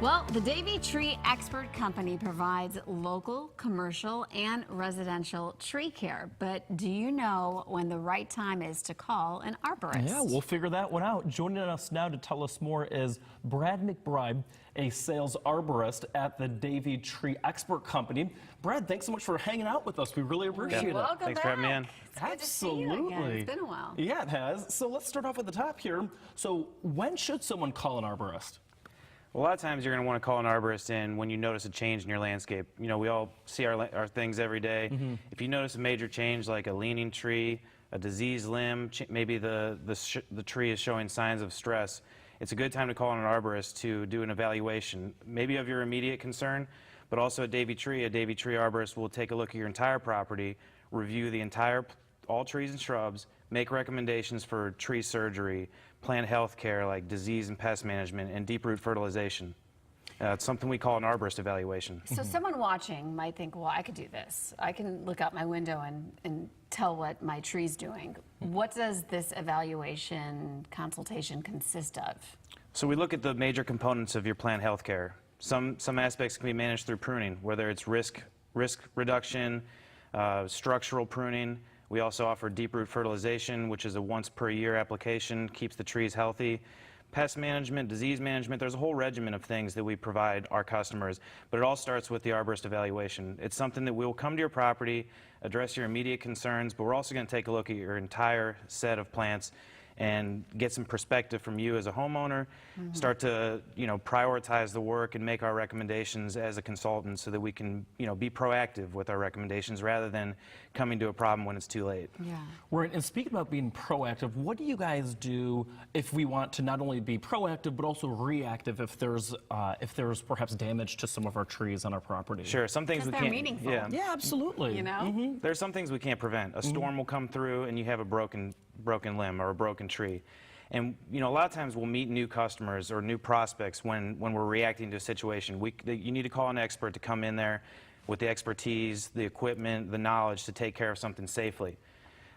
Well, the Davey Tree Expert Company provides local, commercial, and residential tree care. But do you know when the right time is to call an arborist? Yeah, we'll figure that one out. Joining us now to tell us more is Brad McBride, a sales arborist at the Davey Tree Expert Company. Brad, thanks so much for hanging out with us. We really appreciate it. Welcome Thanks back. for having me in. It's good to see you again. It's been a while. Yeah, it has. So let's start off at the top here. So when should someone call an arborist? Well, a lot of times you're going to want to call an arborist in when you notice a change in your landscape. You know, we all see our things every day. If you notice a major change like a leaning tree, a diseased limb, maybe the tree is showing signs of stress, it's a good time to call an arborist to do an evaluation, maybe of your immediate concern, but also at Davey Tree. A Davey Tree arborist will take a look at your entire property, review the all trees and shrubs, make recommendations for tree surgery, plant health care like disease and pest management, and deep root fertilization. It's something we call an arborist evaluation. So someone watching might think, well, I could do this. I can look out my window and tell what my tree's doing. What does this evaluation consultation consist of? So we look at the major components of your plant health care. Some aspects can be managed through pruning, whether it's risk reduction, structural pruning. We also offer deep root fertilization, which is a once per year application, keeps the trees healthy. Pest management, disease management, there's a whole regimen of things that we provide our customers, but it all starts with the arborist evaluation. It's something that we'll come to your property, address your immediate concerns, but we're also going to take a look at your entire set of plants and get some perspective from you as a homeowner, start to, prioritize the work and make our recommendations as a consultant so that we can, be proactive with our recommendations rather than coming to a problem when it's too late. Yeah. Right, and speaking about being proactive, what do you guys do if we want to not only be proactive but also reactive if there's perhaps damage to some of our trees on our property? Sure, some things we they're can't. meaningful. Yeah, absolutely. There's some things we can't prevent. A storm will come through and you have a broken limb or a broken tree. And a lot of times we'll meet new customers or new prospects when we're reacting to a situation. You need to call an expert to come in there with the expertise, the equipment, the knowledge to take care of something safely.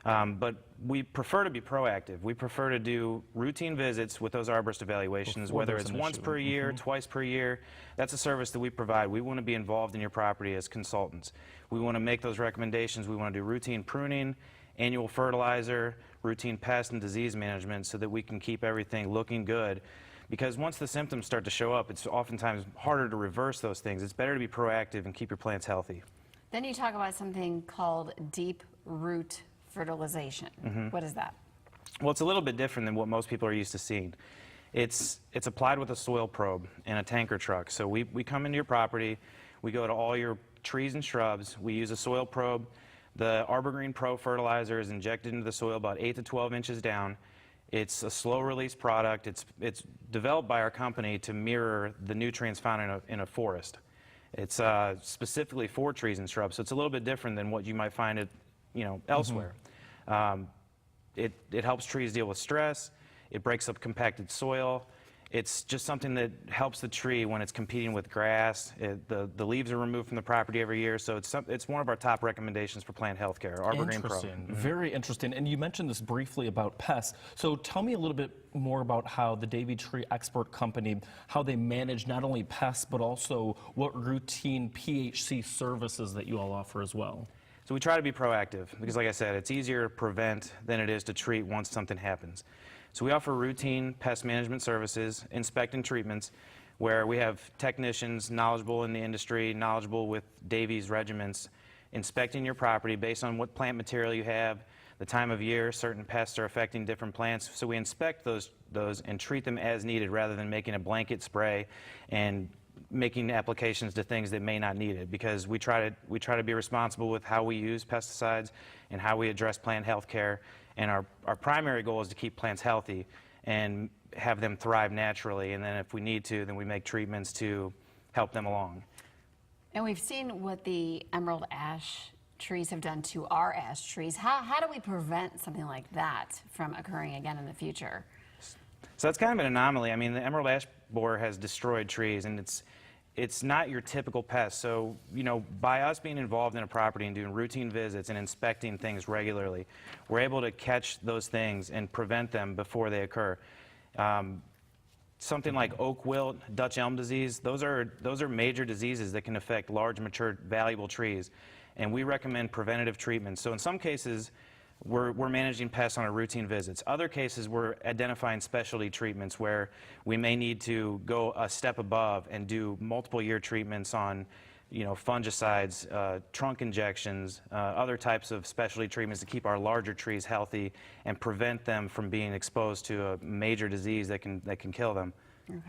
But we prefer to be proactive. We prefer to do routine visits with those arborist evaluations, whether it's once per year, twice per year. That's a service that we provide. We want to be involved in your property as consultants. We want to make those recommendations. We want to do routine pruning, annual fertilizer, routine pest and disease management so that we can keep everything looking good. Because once the symptoms start to show up, it's oftentimes harder to reverse those things. It's better to be proactive and keep your plants healthy. Then you talk about something called deep root fertilization. What is that? Well, it's a little bit different than what most people are used to seeing. It's applied with a soil probe and a tanker truck. So we come into your property, we go to all your trees and shrubs, we use a soil probe. The ArborGreen Pro fertilizer is injected into the soil about 8 to 12 inches down. It's a slow-release product. It's developed by our company to mirror the nutrients found in a forest. It's specifically for trees and shrubs, so it's a little bit different than what you might find elsewhere. It helps trees deal with stress. It breaks up compacted soil. It's just something that helps the tree when it's competing with grass. The leaves are removed from the property every year, so it's one of our top recommendations for plant health care, ArborGreen Pro. Very interesting. And you mentioned this briefly about pests. So tell me a little bit more about how the Davey Tree Expert Company, how they manage not only pests, but also what routine PHC services that you all offer as well. So we try to be proactive because, like I said, it's easier to prevent than it is to treat once something happens. So we offer routine pest management services, inspect and treatments, where we have technicians knowledgeable in the industry, knowledgeable with Davey's regiments, inspecting your property based on what plant material you have, the time of year, certain pests are affecting different plants. So we inspect those and treat them as needed rather than making a blanket spray and making applications to things that may not need it, because we try to be responsible with how we use pesticides and how we address plant health care. And our primary goal is to keep plants healthy and have them thrive naturally. And then if we need to, then we make treatments to help them along. And we've seen what the emerald ash trees have done to our ash trees. How do we prevent something like that from occurring again in the future? So that's kind of an anomaly. I mean, the emerald ash borer has destroyed trees, and it's not your typical pest. So, by us being involved in a property and doing routine visits and inspecting things regularly, we're able to catch those things and prevent them before they occur. something like oak wilt, Dutch elm disease, those are major diseases that can affect large, mature, valuable trees. And we recommend preventative treatments. So in some cases, we're managing pests on our routine visits. Other cases, we're identifying specialty treatments where we may need to go a step above and do multiple year treatments on, fungicides, trunk injections, other types of specialty treatments to keep our larger trees healthy and prevent them from being exposed to a major disease that can kill them.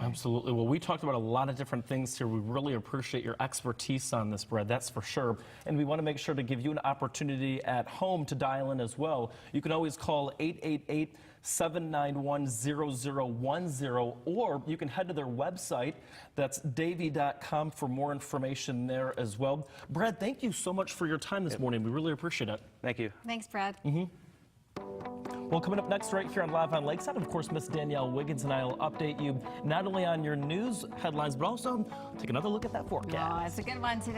Absolutely. Well, we talked about a lot of different things here. We really appreciate your expertise on this, Brad, that's for sure. And we want to make sure to give you an opportunity at home to dial in as well. You can always call 888-791-0010, or you can head to their website. That's davie.com for more information there as well. Brad, thank you so much for your time this morning. We really appreciate it. Thank you. Thanks, Brad. Well, coming up next right here on Live on Lakeside, of course, Miss Danielle Wiggins and I will update you not only on your news headlines, but also take another look at that forecast. Oh, it's a good one today.